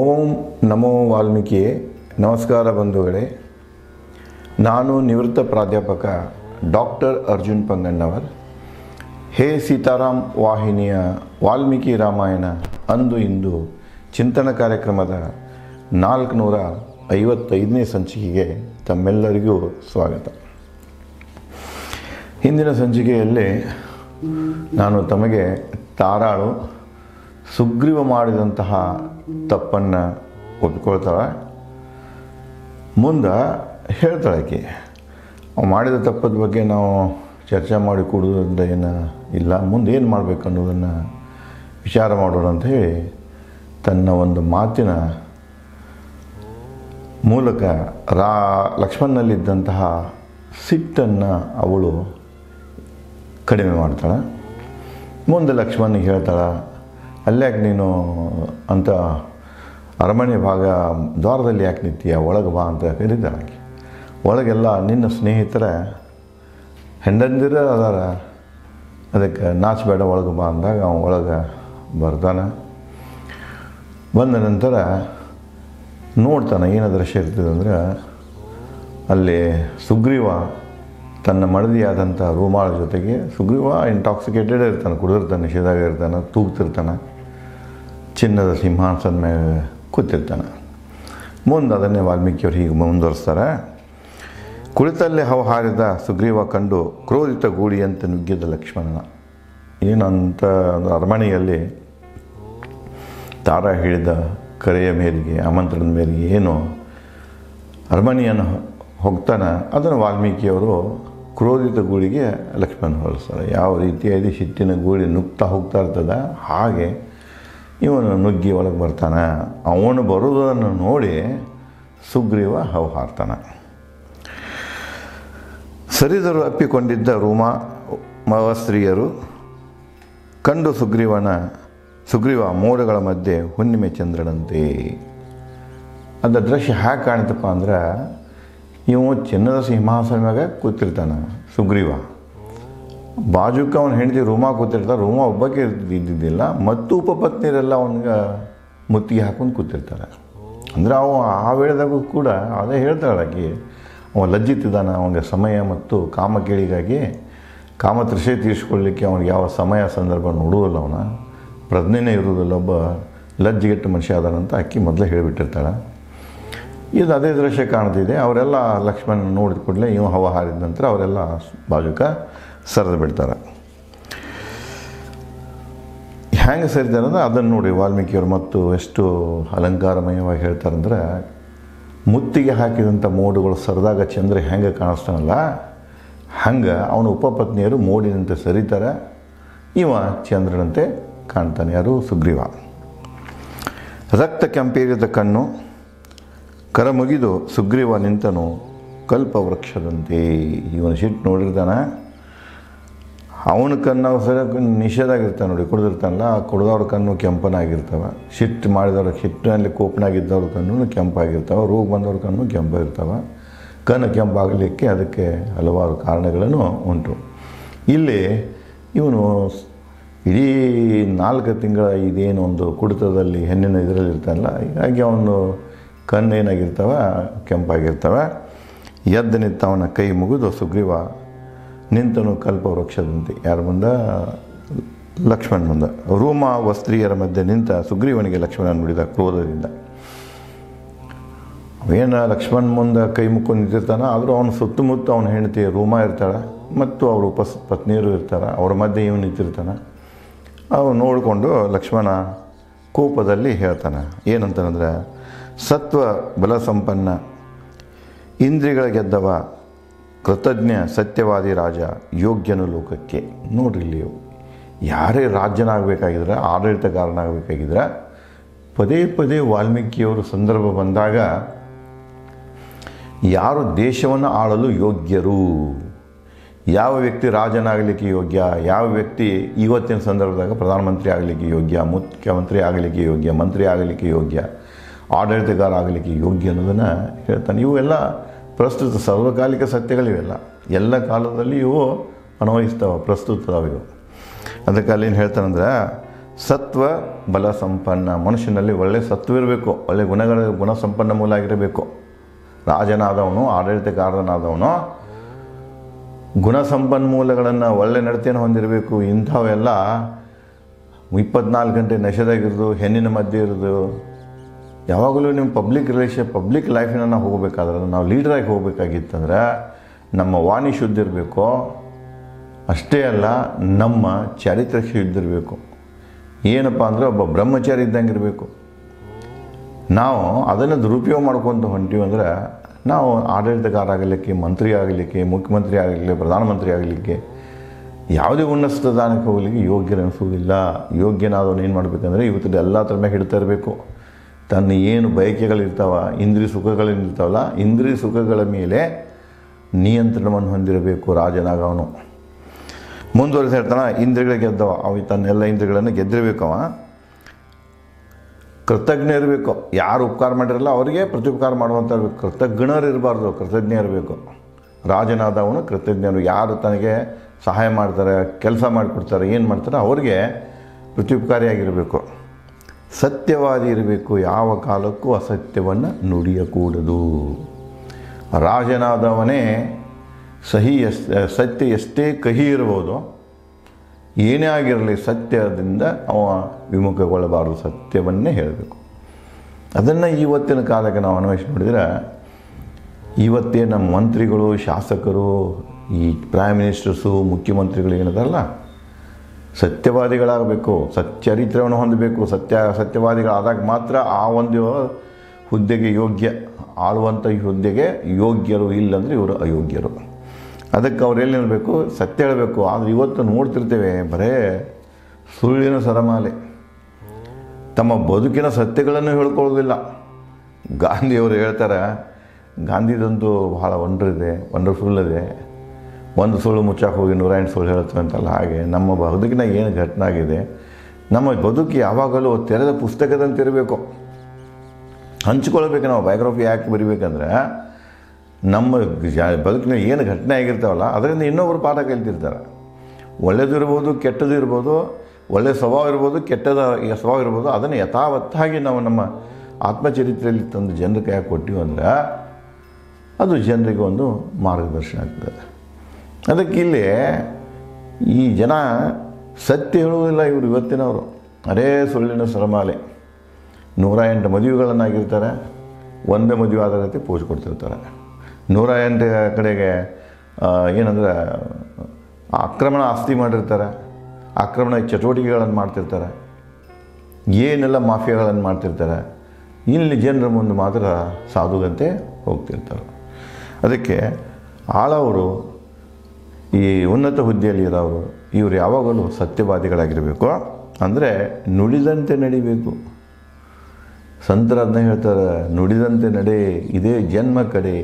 ಓಂ ನಮೋ ವಾಲ್ಮೀಕಿಯೇ. ನಮಸ್ಕಾರ ಬಂಧುಗಳೇ. ನಾನು ನಿವೃತ್ತ ಪ್ರಾಧ್ಯಾಪಕ ಡಾಕ್ಟರ್ ಅರ್ಜುನ್ ಪಂಗಣ್ಣವರ್. ಹೇ ಸೀತಾರಾಮ್ ವಾಹಿನಿಯ ವಾಲ್ಮೀಕಿ ರಾಮಾಯಣ ಅಂದು ಇಂದು ಚಿಂತನ ಕಾರ್ಯಕ್ರಮದ 455ನೇ ಸಂಚಿಕೆಗೆ ತಮ್ಮೆಲ್ಲರಿಗೂ ಸ್ವಾಗತ. ಹಿಂದಿನ ಸಂಚಿಕೆಯಲ್ಲಿ ನಾನು ತಮಗೆ ತಾರಾಳು ಸುಗ್ರೀವ ಮಾಡಿದಂತಹ ತಪ್ಪನ್ನು ಒಪ್ಪಿಕೊಳ್ತಾಳೆ. ಮುಂದೆ ಹೇಳ್ತಾಳೆ ಆಕೆ ಮಾಡಿದ ತಪ್ಪದ ಬಗ್ಗೆ ನಾವು ಚರ್ಚೆ ಮಾಡಿ ಕೊಡೋದ್ರಿಂದ ಏನು ಇಲ್ಲ, ಮುಂದೆ ಏನು ಮಾಡಬೇಕು ಅನ್ನೋದನ್ನು ವಿಚಾರ ಮಾಡೋಣ ಅಂತ ಹೇಳಿ ತನ್ನ ಒಂದು ಮಾತಿನ ಮೂಲಕ ಲಕ್ಷ್ಮಣನಲ್ಲಿದ್ದಂತಹ ಸಿಟ್ಟನ್ನು ಅವಳು ಕಡಿಮೆ ಮಾಡ್ತಾಳೆ. ಮುಂದೆ ಲಕ್ಷ್ಮಣನಿಗೆ ಹೇಳ್ತಾಳೆ, ಅಲ್ಲ್ಯಾಕೆ ನೀನು ಅಂತ ಅರಮನೆ ಭಾಗ ದ್ವಾರದಲ್ಲಿ ಯಾಕೆ ನಿಂತೀಯ, ಒಳಗೆ ಬಾ ಅಂತ ಕರೀತಾಳೆ ಆಕೆ. ಒಳಗೆಲ್ಲ ನಿನ್ನ ಸ್ನೇಹಿತರ ಹೆಂಡಂದಿರ ಅದಾರ, ಅದಕ್ಕೆ ನಾಚಬೇಡ ಒಳಗೆ ಬಾ ಅಂದಾಗ ಅವನು ಒಳಗೆ ಬರ್ತಾನೆ. ಬಂದ ನಂತರ ನೋಡ್ತಾನೆ ಏನು ದೃಶ್ಯ ಇರ್ತದೆ ಅಂದರೆ, ಅಲ್ಲಿ ಸುಗ್ರೀವ ತನ್ನ ಮಡದಿಯಾದಂಥ ರೂಮಾಳ ಜೊತೆಗೆ, ಸುಗ್ರೀವ ಇಂಟಾಕ್ಸಿಕೇಟೆಡ್ ಇರ್ತಾನೆ, ಕುಡಿದಿರ್ತಾನೆ, ನಿಷೇಧಾಗ ಇರ್ತಾನೆ, ತೂಗ್ತಿರ್ತಾನೆ, ಚಿನ್ನದ ಸಿಂಹಾಸನ ಮೇಲೆ ಕೂತಿರ್ತಾನೆ. ಮುಂದೆ ಅದನ್ನೇ ವಾಲ್ಮೀಕಿಯವರು ಹೀಗೆ ಮುಂದುವರಿಸ್ತಾರೆ. ಕುಳಿತಲ್ಲೇ ಹಾರಿದ ಸುಗ್ರೀವ ಕಂಡು ಕ್ರೋಧಿತ ಗೂಳಿಯಂತೆ ನುಗ್ಗಿದ ಲಕ್ಷ್ಮಣನ. ಏನಂತ ಅರಮನೆಯಲ್ಲಿ ತಾರ ಹೇಳಿದ ಕರೆಯ ಮೇರೆಗೆ, ಆಮಂತ್ರಣದ ಮೇರೆಗೆ ಏನು ಅರಮನೆಯನ್ನು ಹೋಗ್ತಾನೆ, ಅದನ್ನು ವಾಲ್ಮೀಕಿಯವರು ಕ್ರೋಧಿತ ಗೂಳಿಗೆ ಲಕ್ಷ್ಮಣ ಹೋಲಿಸ್ತಾರೆ. ಯಾವ ರೀತಿಯಾಗಿ ಸಿಟ್ಟಿನ ಗೂಳಿ ನುಗ್ತಾ ಹೋಗ್ತಾ ಇರ್ತದೆ, ಹಾಗೆ ಇವನು ನುಗ್ಗಿ ಒಳಗೆ ಬರ್ತಾನೆ. ಅವನು ಬರುವುದನ್ನು ನೋಡಿ ಸುಗ್ರೀವ ಹಾರ್ತಾನೆ. ಸರಿದರು ಅಪ್ಪಿಕೊಂಡಿದ್ದ ರೋಮಾವಸ್ತ್ರೀಯರು ಕಂಡು ಸುಗ್ರೀವ ಮೋಡಗಳ ಮಧ್ಯೆ ಹುಣ್ಣಿಮೆ ಚಂದ್ರನಂತೆ. ಅದು ದೃಶ್ಯ ಹೇಗೆ ಕಾಣ್ತಪ್ಪ ಅಂದ್ರೆ, ಇವು ಚಿನ್ನದ ಸಿಂಹಾಸನ ಮ್ಯಾಗ ಕೂತಿರ್ತಾನೆ ಸುಗ್ರೀವ, ಬಾಜುಕ ಅವನ ಹೆಂಡತಿ ರೂಮ ಕೂತಿರ್ತಾರೆ. ರೂಮ ಒಬ್ಬಕ್ಕೆ ಇದ್ದಿದ್ದಿಲ್ಲ, ಮತ್ತು ಉಪಪತ್ನಿಯರೆಲ್ಲ ಅವನಿಗೆ ಮುತ್ತಿಗೆ ಹಾಕೊಂಡು ಕೂತಿರ್ತಾರೆ. ಅಂದರೆ ಅವ ಆ ವೇಳೆದಾಗೂ ಕೂಡ ಅದೇ ಹೇಳ್ತಾಳೆ ಆಕೆ, ಅವ ಲಜ್ಜಿತಿದ್ದಾನೆ. ಅವನಿಗೆ ಸಮಯ ಮತ್ತು ಕಾಮಕೇಳಿಗಾಗಿ ಕಾಮತೃಷೆ ತೀರಿಸ್ಕೊಳ್ಳಿಕ್ಕೆ ಅವನಿಗೆ ಯಾವ ಸಮಯ ಸಂದರ್ಭ ನೋಡುವುದಿಲ್ಲ, ಅವನ ಪ್ರಜ್ಞೆನೇ ಇರುವುದಿಲ್ಲ, ಒಬ್ಬ ಲಜ್ಜಿಗೆಟ್ಟು ಮನುಷ್ಯ ಅದಾನಂತ ಅಕ್ಕಿ ಮೊದಲೇ ಹೇಳಿಬಿಟ್ಟಿರ್ತಾಳೆ. ಇದು ಅದೇ ದೃಶ್ಯ ಕಾಣ್ತಿದೆ. ಅವರೆಲ್ಲ ಲಕ್ಷ್ಮಣ ನೋಡಿದ ಕೂಡಲೇ ಇವ ಹಾರಿದ ನಂತರ ಅವರೆಲ್ಲ ಬಾಜುಕ ಸರಿದು ಬಿಡ್ತಾರೆ. ಹೆಂಗೆ ಸರಿತಾರೆ ಅಂದರೆ ಅದನ್ನು ನೋಡಿ ವಾಲ್ಮೀಕಿಯವರು ಮತ್ತು ಎಷ್ಟು ಅಲಂಕಾರಮಯವಾಗಿ ಹೇಳ್ತಾರಂದ್ರೆ, ಮುತ್ತಿಗೆ ಹಾಕಿದಂಥ ಮೋಡುಗಳು ಸರಿದಾಗ ಚಂದ್ರ ಹೆಂಗೆ ಕಾಣಿಸ್ತಾನಲ್ಲ, ಹಂಗೆ ಅವನ ಉಪಪತ್ನಿಯರು ಮೋಡಿನಂತೆ ಸರಿತಾರೆ, ಇವ ಚಂದ್ರನಂತೆ ಕಾಣ್ತಾನೆ. ಯಾರು? ಸುಗ್ರೀವ. ರಕ್ತ ಕೆಂಪೇರಿದ ಕಣ್ಣು ಕರ ಮುಗಿದು ಸುಗ್ರೀವ ನಿಂತನು ಕಲ್ಪವೃಕ್ಷದಂತೆ. ಇವನು ಸಿಟ್ಟು ನೋಡಿರ್ತಾನೆ, ಅವನ ಕಣ್ಣು ನಿಷೇಧಾಗಿರ್ತಾನೆ ನೋಡಿ, ಕುಡಿದಿರ್ತಾನಲ್ಲ, ಆ ಕುಡ್ದವ್ರ ಕಣ್ಣು ಕೆಂಪನಾಗಿರ್ತವೆ. ಸಿಟ್ಟು ಮಾಡಿದವ್ರ ಸಿಟ್ಟಿನಲ್ಲಿ ಕೋಪನಾಗಿದ್ದವ್ರ ಕಣ್ಣು ಕೆಂಪಾಗಿರ್ತವೆ, ರೋಗ ಬಂದವ್ರ ಕಣ್ಣು ಕೆಂಪಾಗಿರ್ತವೆ. ಕಣ್ಣು ಕೆಂಪಾಗಲಿಕ್ಕೆ ಅದಕ್ಕೆ ಹಲವಾರು ಕಾರಣಗಳನ್ನು ಉಂಟು. ಇಲ್ಲಿ ಇವನು ಇಡೀ 4 ತಿಂಗಳ ಇದೇನು ಒಂದು ಕುಡಿತದಲ್ಲಿ ಹೆಣ್ಣಿನ ಇದರಲ್ಲಿ ಇರ್ತಾನಲ್ಲ, ಹೀಗಾಗಿ ಅವನು ಕಣ್ಣು ಏನಾಗಿರ್ತವೆ, ಕೆಂಪಾಗಿರ್ತವೆ. ಎದ್ದು ನಿಂತ ಅವನ ಕೈ ಮುಗಿದು ಸುಗ್ರೀವ ನಿಂತನು ಕಲ್ಪವೃಕ್ಷದಂತೆ. ಯಾರ ಮುಂದೆ? ಲಕ್ಷ್ಮಣ ಮುಂದೆ. ರೋಮಾವಸ್ತ್ರೀಯರ ಮಧ್ಯೆ ನಿಂತ ಸುಗ್ರೀವನಿಗೆ ಲಕ್ಷ್ಮಣ ನುಡಿದ ಕ್ರೋಧದಿಂದ. ಅವೇನು ಲಕ್ಷ್ಮಣ ಮುಂದೆ ಕೈ ಮುಕ್ಕೊಂಡು ನಿಂತಿರ್ತಾನೆ, ಆದರೂ ಅವನ ಸುತ್ತಮುತ್ತ ಅವನ ಹೆಂಡತಿ ರೂಮ ಇರ್ತಾಳೆ ಮತ್ತು ಅವರು ಪತ್ನಿಯರು ಇರ್ತಾರೆ, ಅವ್ರ ಮಧ್ಯೆ ಇವನು ನಿಂತಿರ್ತಾನೆ. ಅವನು ನೋಡಿಕೊಂಡು ಲಕ್ಷ್ಮಣ ಕೋಪದಲ್ಲಿ ಹೇಳ್ತಾನೆ. ಏನಂತಂದರೆ, ಸತ್ವ ಬಲ ಸಂಪನ್ನ, ಇಂದ್ರಿಯಗಳ ಗೆದ್ದವ, ಕೃತಜ್ಞ ಸತ್ಯವಾದಿ ರಾಜ, ಯೋಗ್ಯನು ಲೋಕಕ್ಕೆ. ನೋಡ್ರಿ, ಇಲ್ಲಿ ಯಾರೇ ರಾಜ್ಯನಾಗಬೇಕಾಗಿದ್ರೆ, ಆಡಳಿತಗಾರನಾಗಬೇಕಾಗಿದ್ರೆ ಪದೇ ಪದೇ ವಾಲ್ಮೀಕಿಯವರು ಸಂದರ್ಭ ಬಂದಾಗ ಯಾರು ದೇಶವನ್ನು ಆಳಲು ಯೋಗ್ಯರು, ಯಾವ ವ್ಯಕ್ತಿ ರಾಜನಾಗಲಿಕ್ಕೆ ಯೋಗ್ಯ, ಯಾವ ವ್ಯಕ್ತಿ ಇವತ್ತಿನ ಸಂದರ್ಭದಾಗ ಪ್ರಧಾನಮಂತ್ರಿ ಆಗಲಿಕ್ಕೆ ಯೋಗ್ಯ, ಮುಖ್ಯಮಂತ್ರಿ ಆಗಲಿಕ್ಕೆ ಯೋಗ್ಯ, ಮಂತ್ರಿ ಆಗಲಿಕ್ಕೆ ಯೋಗ್ಯ, ಆಡಳಿತಗಾರ ಆಗಲಿಕ್ಕೆ ಯೋಗ್ಯ ಅನ್ನೋದನ್ನು ಹೇಳ್ತಾನೆ. ಇವೆಲ್ಲ ಪ್ರಸ್ತುತ ಸರ್ವಕಾಲಿಕ ಸತ್ಯಗಳಿವೆಲ್ಲ, ಎಲ್ಲ ಕಾಲದಲ್ಲಿ ಇವು ಅನ್ವಯಿಸ್ತವೆ, ಪ್ರಸ್ತುತವಿವು. ಅದಕ್ಕೆ ಅಲ್ಲೇನು ಹೇಳ್ತಾನಂದ್ರೆ, ಸತ್ವ ಬಲ ಸಂಪನ್ನ, ಮನುಷ್ಯನಲ್ಲಿ ಒಳ್ಳೆ ಸತ್ವ ಇರಬೇಕು, ಒಳ್ಳೆ ಗುಣ ಸಂಪನ್ನ ಮೂಲ ಆಗಿರಬೇಕು. ರಾಜನಾದವನು, ಆಡಳಿತಗಾರನಾದವನು ಗುಣ ಸಂಪನ್ಮೂಲಗಳನ್ನು ಒಳ್ಳೆ ನಡತೆಯನ್ನು ಹೊಂದಿರಬೇಕು. ಇಂಥವೆಲ್ಲ 24 ಗಂಟೆ ನಶೆದಾಗಿರೋದು, ಹೆಣ್ಣಿನ ಮಧ್ಯೆ ಇರೋದು, ಯಾವಾಗಲೂ ನಿಮ್ಮ ಪಬ್ಲಿಕ್ ಲೈಫಿನ ನಾವು ಹೋಗಬೇಕಾದ್ರೆ, ನಾವು ಲೀಡ್ರಾಗಿ ಹೋಗಬೇಕಾಗಿತ್ತಂದ್ರೆ ನಮ್ಮ ವಾಣಿ ಶುದ್ಧ ಇರಬೇಕು. ಅಷ್ಟೇ ಅಲ್ಲ, ನಮ್ಮ ಚಾರಿತ್ರ್ಯ ಶುದ್ಧ ಇರಬೇಕು. ಏನಪ್ಪ ಅಂದರೆ ಒಬ್ಬ ಬ್ರಹ್ಮಚಾರಿ ಇದ್ದಂಗೆ ಇರಬೇಕು. ನಾವು ಅದನ್ನು ದುರುಪಯೋಗ ಮಾಡ್ಕೊತ ಹೊಂಟೀವಿ ಅಂದರೆ ನಾವು ಆಡಳಿತಗಾರ ಆಗಲಿಕ್ಕೆ, ಮಂತ್ರಿ ಆಗಲಿಕ್ಕೆ, ಮುಖ್ಯಮಂತ್ರಿ ಆಗಲಿಕ್ಕೆ, ಪ್ರಧಾನಮಂತ್ರಿ ಆಗಲಿಕ್ಕೆ, ಯಾವುದೇ ಉನ್ನತ ಸ್ಥಾನಕ್ಕೆ ಹೋಗಲಿಕ್ಕೆ ಯೋಗ್ಯರನಿಸುವುದಿಲ್ಲ. ಯೋಗ್ಯನಾದವನು ಏನು ಮಾಡಬೇಕಂದ್ರೆ ಇವತ್ತು ಎಲ್ಲ ಥರ ಮೇಲೆ ಹಿಡ್ತಾ ಇರಬೇಕು. ತನ್ನ ಏನು ಬಯಕೆಗಳಿರ್ತಾವ, ಇಂದ್ರಿಯ ಸುಖಗಳಿರ್ತಾವಲ್ಲ, ಇಂದ್ರಿಯ ಸುಖಗಳ ಮೇಲೆ ನಿಯಂತ್ರಣವನ್ನು ಹೊಂದಿರಬೇಕು ರಾಜನಾಗವನು. ಮುಂದುವರೆದು ಹೇಳ್ತಾನೆ, ಇಂದ್ರಿಯಗಳು ಗೆದ್ದವ, ಅವ ತನ್ನೆಲ್ಲ ಇಂದ್ರಿಯಗಳನ್ನು ಗೆದ್ದಿರಬೇಕವ. ಕೃತಜ್ಞ ಇರಬೇಕು. ಯಾರು ಉಪಕಾರ ಮಾಡಿರಲ್ಲ ಅವರಿಗೆ ಪ್ರತ್ಯುಪಕಾರ ಮಾಡುವಂಥ ಇರಬೇಕು. ಕೃತಜ್ಞರು ಇರಬಾರ್ದು, ಕೃತಜ್ಞ ಇರಬೇಕು. ರಾಜನಾದವನು ಕೃತಜ್ಞರು. ಯಾರು ತನಗೆ ಸಹಾಯ ಮಾಡ್ತಾರೆ, ಕೆಲಸ ಮಾಡಿಕೊಡ್ತಾರೆ, ಏನು ಮಾಡ್ತಾರೆ ಅವ್ರಿಗೆ ಪ್ರತ್ಯುಪಕಾರಿಯಾಗಿರಬೇಕು. ಸತ್ಯವಾದಿ ಇರಬೇಕು. ಯಾವ ಕಾಲಕ್ಕೂ ಅಸತ್ಯವನ್ನು ನುಡಿಯಕೂಡದು. ರಾಜನಾದವನೇ ಸತ್ಯ ಎಷ್ಟೇ ಕಹಿ ಇರ್ಬೋದು, ಏನೇ ಆಗಿರಲಿ ಸತ್ಯದಿಂದ ಅವ ವಿಮುಖಗೊಳ್ಳಬಾರದು, ಸತ್ಯವನ್ನೇ ಹೇಳಬೇಕು. ಅದನ್ನು ಇವತ್ತಿನ ಕಾಲಕ್ಕೆ ನಾವು ಅನ್ವೇಷಣೆ ಮಾಡಿದರೆ, ಇವತ್ತೇ ನಮ್ಮ ಮಂತ್ರಿಗಳು, ಶಾಸಕರು, ಈ ಪ್ರೈಮ್ ಮಿನಿಸ್ಟರ್ಸು, ಮುಖ್ಯಮಂತ್ರಿಗಳು ಏನದಲ್ಲ, ಸತ್ಯವಾದಿಗಳಾಗಬೇಕು, ಸಚ್ಚರಿತ್ರವನ್ನು ಹೊಂದಬೇಕು. ಸತ್ಯವಾದಿಗಳಾದಾಗ ಮಾತ್ರ ಆ ಒಂದು ಹುದ್ದೆಗೆ ಯೋಗ್ಯ, ಆಳುವಂಥ ಈ ಹುದ್ದೆಗೆ ಯೋಗ್ಯರು. ಇಲ್ಲಂದರೆ ಇವರು ಅಯೋಗ್ಯರು. ಅದಕ್ಕೆ ಅವ್ರು ಎಲ್ಲಿ ನಿಲ್ಲಬೇಕು, ಸತ್ಯ ಹೇಳಬೇಕು. ಆದರೆ ಇವತ್ತು ನೋಡ್ತಿರ್ತೇವೆ ಬರೇ ಸುಳ್ಳಿನ ಸರಮಾಲೆ, ತಮ್ಮ ಬದುಕಿನ ಸತ್ಯಗಳನ್ನು ಹೇಳ್ಕೊಳ್ಳೋದಿಲ್ಲ. ಗಾಂಧಿಯವರು ಹೇಳ್ತಾರೆ, ಗಾಂಧಿದಂತೂ ಬಹಳ ವಂಡರ್ಫುಲ್ ಇದೆ. ಒಂದು ಸುಳ್ಳು ಮುಚ್ಚಾಕೆ ಹೋಗಿ 108 ಸುಳ್ಳು ಹೇಳ್ತೇವೆ ಅಂತಲ್ಲ, ಹಾಗೆ ನಮ್ಮ ಬದುಕಿನ ಏನು ಘಟನೆ ಆಗಿದೆ, ನಮ್ಮ ಬದುಕು ಯಾವಾಗಲೂ ತೆರೆದ ಪುಸ್ತಕದಂತಿರಬೇಕು. ಹಂಚ್ಕೊಳ್ಬೇಕು. ನಾವು ಬಯೋಗ್ರಫಿ ಯಾಕೆ ಬರಿಬೇಕಂದ್ರೆ, ನಮ್ಮ ಬದುಕಿನ ಏನು ಘಟನೆ ಆಗಿರ್ತಾವಲ್ಲ ಅದರಿಂದ ಇನ್ನೊಬ್ಬರು ಪಾಠ ಕಲಿತಿರ್ತಾರೆ. ಒಳ್ಳೆಯದು ಇರ್ಬೋದು, ಕೆಟ್ಟದ್ದು ಇರ್ಬೋದು, ಒಳ್ಳೆಯ ಸ್ವಭಾವ ಇರ್ಬೋದು, ಕೆಟ್ಟದ ಸ್ವಭಾವ ಇರ್ಬೋದು. ಅದನ್ನು ಯಥಾವತ್ತಾಗಿ ನಾವು ನಮ್ಮ ಆತ್ಮಚರಿತ್ರೆಯಲ್ಲಿ ತಂದು ಜನರ ಕೈಯಾಗಿ ಕೊಟ್ಟಿವಿ ಅಂದರೆ ಅದು ಜನರಿಗೆ ಒಂದು ಮಾರ್ಗದರ್ಶನ ಆಗ್ತದೆ. ಅದಕ್ಕೆ ಇಲ್ಲಿ ಈ ಜನ ಸತ್ಯ ಹೇಳುವುದಿಲ್ಲ. ಇವರು ಇವತ್ತಿನವರು ಅರೇ ಸುಳ್ಳಿನ ಸರಮಾಲೆ. 108 ಮದುವೆಗಳನ್ನಾಗಿರ್ತಾರೆ, ಒಂದೇ ಮದುವೆ ಆದ ರೀತಿ ಪೋಸ್ಟ್ ಕೊಡ್ತಿರ್ತಾರೆ. 108 ಕಡೆಗೆ ಏನಂದರೆ ಆಕ್ರಮಣ ಆಸ್ತಿ ಮಾಡಿರ್ತಾರೆ, ಆಕ್ರಮಣ ಚಟುವಟಿಕೆಗಳನ್ನು ಮಾಡ್ತಿರ್ತಾರೆ, ಏನೆಲ್ಲ ಮಾಫಿಯಾಗಳನ್ನು ಮಾಡ್ತಿರ್ತಾರೆ. ಇಲ್ಲಿ ಜನರ ಮುಂದೆ ಮಾತ್ರ ಸಾಧುವಂತೆ ಹೋಗ್ತಿರ್ತಾರೆ. ಅದಕ್ಕೆ ಆಳವರು, ಈ ಉನ್ನತ ಹುದ್ದೆಯಲ್ಲಿ ಇರೋರು, ಇವರು ಯಾವಾಗಲೂ ಸತ್ಯವಾದಿಗಳಾಗಿರಬೇಕು. ಅಂದರೆ ನುಡಿದಂತೆ ನಡಿಬೇಕು. ಸಂತರ ಅದನ್ನ ಹೇಳ್ತಾರೆ, ನುಡಿದಂತೆ ನಡೆ ಇದೇ ಜನ್ಮ ಕಡೆ.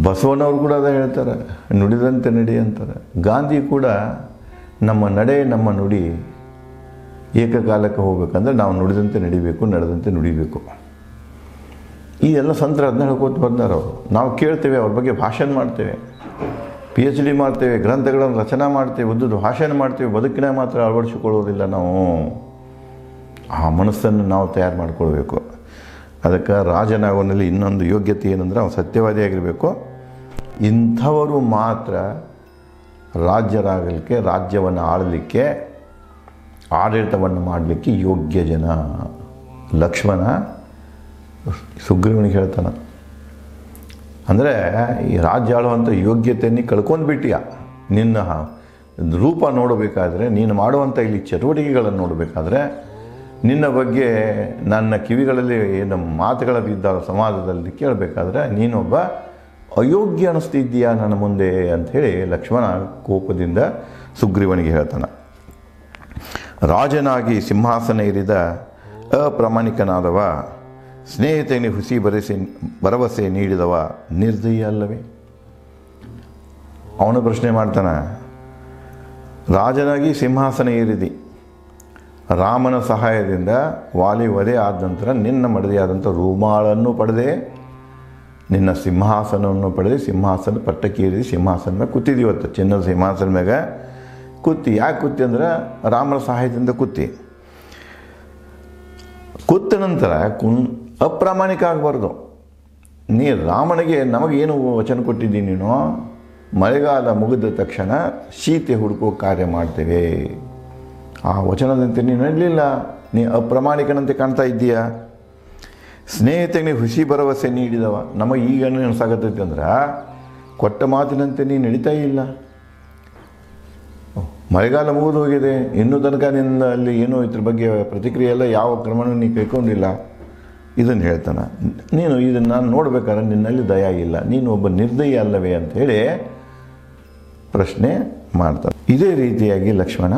ಬಸವಣ್ಣವ್ರು ಕೂಡ ಅದ ಹೇಳ್ತಾರೆ, ನುಡಿದಂತೆ ನಡೆ ಅಂತಾರೆ. ಗಾಂಧಿ ಕೂಡ ನಮ್ಮ ನಡೆ ನಮ್ಮ ನುಡಿ ಏಕಕಾಲಕ್ಕೆ ಹೋಗ್ಬೇಕಂದ್ರೆ ನಾವು ನುಡಿದಂತೆ ನಡಿಬೇಕು, ನಡೆದಂತೆ ನುಡಿಬೇಕು. ಈ ಎಲ್ಲ ಸಂತರ ಅದನ್ನ ಹೇಳ್ಕೊತ ಬಂದಾರ ಅವರು. ನಾವು ಕೇಳ್ತೇವೆ, ಅವ್ರ ಬಗ್ಗೆ ಭಾಷಣ ಮಾಡ್ತೇವೆ, PhD ಮಾಡ್ತೇವೆ, ಗ್ರಂಥಗಳನ್ನು ರಚನೆ ಮಾಡ್ತೇವೆ, ಉದ್ದದ ಭಾಷಣ ಮಾಡ್ತೇವೆ. ಬದುಕಿನ ಮಾತ್ರ ಅಳವಡಿಸಿಕೊಳ್ಳೋದಿಲ್ಲ. ನಾವು ಆ ಮನಸ್ಸನ್ನು ನಾವು ತಯಾರು ಮಾಡಿಕೊಳ್ಬೇಕು. ಅದಕ್ಕೆ ರಾಜನಾಗುವಲ್ಲಿ ಇನ್ನೊಂದು ಯೋಗ್ಯತೆ ಏನಂದ್ರೆ ಅವನು ಸತ್ಯವಾದಿಯಾಗಿರಬೇಕು. ಇಂಥವರು ಮಾತ್ರ ರಾಜ್ಯರಾಗಲಿಕ್ಕೆ, ರಾಜ್ಯವನ್ನು ಆಳಲಿಕ್ಕೆ, ಆಡಳಿತವನ್ನು ಮಾಡಲಿಕ್ಕೆ ಯೋಗ್ಯ ಜನ. ಲಕ್ಷ್ಮಣ ಸುಗ್ರೀವನಿಗೆ ಹೇಳ್ತಾನೆ, ಅಂದರೆ ಈ ರಾಜ್ಯ ಆಳುವಂಥ ಯೋಗ್ಯತೆಯನ್ನು ಕಳ್ಕೊಂಡ್ಬಿಟ್ಟಿಯ. ನಿನ್ನ ರೂಪ ನೋಡಬೇಕಾದ್ರೆ, ನೀನು ಮಾಡುವಂಥ ಇಲ್ಲಿ ಚಟುವಟಿಕೆಗಳನ್ನು ನೋಡಬೇಕಾದ್ರೆ, ನಿನ್ನ ಬಗ್ಗೆ ನನ್ನ ಕಿವಿಗಳಲ್ಲಿ ಏನು ಮಾತುಗಳ ಬಿದ್ದ ಸಮಾಜದಲ್ಲಿ ಕೇಳಬೇಕಾದ್ರೆ ನೀನೊಬ್ಬ ಅಯೋಗ್ಯ ಅನ್ನಿಸ್ತಿದ್ದೀಯಾ ನನ್ನ ಮುಂದೆ ಅಂಥೇಳಿ ಲಕ್ಷ್ಮಣ ಕೋಪದಿಂದ ಸುಗ್ರೀವನಿಗೆ ಹೇಳ್ತಾನೆ. ರಾಜನಾಗಿ ಸಿಂಹಾಸನ ಏರಿದ ಅಪ್ರಾಮಾಣಿಕನಾದವ, ಸ್ನೇಹಿತನಿಗೆ ಭರವಸೆ ನೀಡಿದವ ನಿರ್ದಯ ಅಲ್ಲವೇ? ಅವನು ಪ್ರಶ್ನೆ ಮಾಡ್ತಾನೆ, ರಾಜನಾಗಿ ಸಿಂಹಾಸನ ಏರಿದಿ, ರಾಮನ ಸಹಾಯದಿಂದ ವಾಲಿ ವಧೆ ಆದ ನಂತರ ನಿನ್ನ ಮಡದಿಯಾದಂಥ ರೂಮಾಳನ್ನು ಪಡೆದೆ, ನಿನ್ನ ಸಿಂಹಾಸನವನ್ನು ಪಡೆದು ಸಿಂಹಾಸನ ಪಟ್ಟಕ್ಕೇರಿದಿ, ಸಿಂಹಾಸನ ಮ್ಯಾಗ ಕೂತಿದ್ದೀವತ್ತು, ಚಿನ್ನದ ಸಿಂಹಾಸನ ಮ್ಯಾಗ ಕುತ್ತಿ. ಯಾಕೆ ಕುತ್ತಿ ಅಂದ್ರೆ ರಾಮನ ಸಹಾಯದಿಂದ ಕುತ್ತಿ. ಕುತ್ತ ನಂತರ ಅಪ್ರಾಮಾಣಿಕ ಆಗಬಾರ್ದು. ನೀ ರಾಮನಿಗೆ ನಮಗೇನು ವಚನ ಕೊಟ್ಟಿದ್ದೀನಿ ನೀನು, ಮಳೆಗಾಲ ಮುಗಿದ ತಕ್ಷಣ ಸೀತೆ ಹುಡುಕೋ ಕಾರ್ಯ ಮಾಡ್ತೇವೆ. ಆ ವಚನದಂತೆ ನೀನು ನಡಲಿಲ್ಲ, ನೀ ಅಪ್ರಾಮಾಣಿಕನಂತೆ ಕಾಣ್ತಾ ಇದ್ದೀಯ. ಸ್ನೇಹಿತನಿಗೆ ಹುಸಿ ಭರವಸೆ ನೀಡಿದವ ನಮಗೆ ಈಗ ಅನಿಸಾಗತ್ತೈತಿ ಅಂದ್ರೆ ಕೊಟ್ಟ ಮಾತಿನಂತೆ ನೀನು ನಡೀತಾ ಇಲ್ಲ. ಮಳೆಗಾಲ ಮುಗಿದು ಹೋಗಿದೆ, ಇನ್ನೂ ತನಕ ನಿನ್ನ ಅಲ್ಲಿ ಏನೋ ಇದ್ರ ಬಗ್ಗೆ ಪ್ರತಿಕ್ರಿಯೆ ಎಲ್ಲ ಯಾವ ಕ್ರಮನೂ ನೀನು ಕೈಗೊಂಡಿಲ್ಲ. ಇದನ್ನು ಹೇಳ್ತಾನೆ. ನೀನು ಇದನ್ನು ನಾನು ನೋಡ್ಬೇಕಾದ್ರೆ ನಿನ್ನಲ್ಲಿ ದಯ ಇಲ್ಲ, ನೀನು ಒಬ್ಬ ನಿರ್ದಯಿ ಅಲ್ಲವೇ ಅಂಥೇಳಿ ಪ್ರಶ್ನೆ ಮಾಡ್ತಾನೆ. ಇದೇ ರೀತಿಯಾಗಿ ಲಕ್ಷ್ಮಣ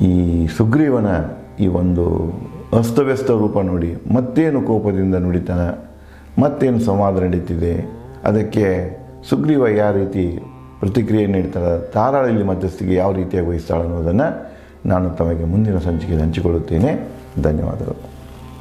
ಈ ಸುಗ್ರೀವನ ಈ ಒಂದು ಅಸ್ತವ್ಯಸ್ತ ರೂಪ ನೋಡಿ ಮತ್ತೇನು ಕೋಪದಿಂದ ನುಡಿತಾನೆ, ಮತ್ತೇನು ಸಂವಾದ ನಡೀತಿದೆ, ಅದಕ್ಕೆ ಸುಗ್ರೀವ ಯಾವ ರೀತಿ ಪ್ರತಿಕ್ರಿಯೆ ನೀಡ್ತಾಳೆ, ತಾರಾಳಲ್ಲಿ ಮಧ್ಯಸ್ಥಿಗೆ ಯಾವ ರೀತಿಯಾಗಿ ವಹಿಸ್ತಾಳೆ ಅನ್ನೋದನ್ನು ನಾನು ತಮಗೆ ಮುಂದಿನ ಸಂಚಿಕೆಯಲ್ಲಿ ಹಂಚಿಕೊಳ್ಳುತ್ತೇನೆ. ಧನ್ಯವಾದಗಳು.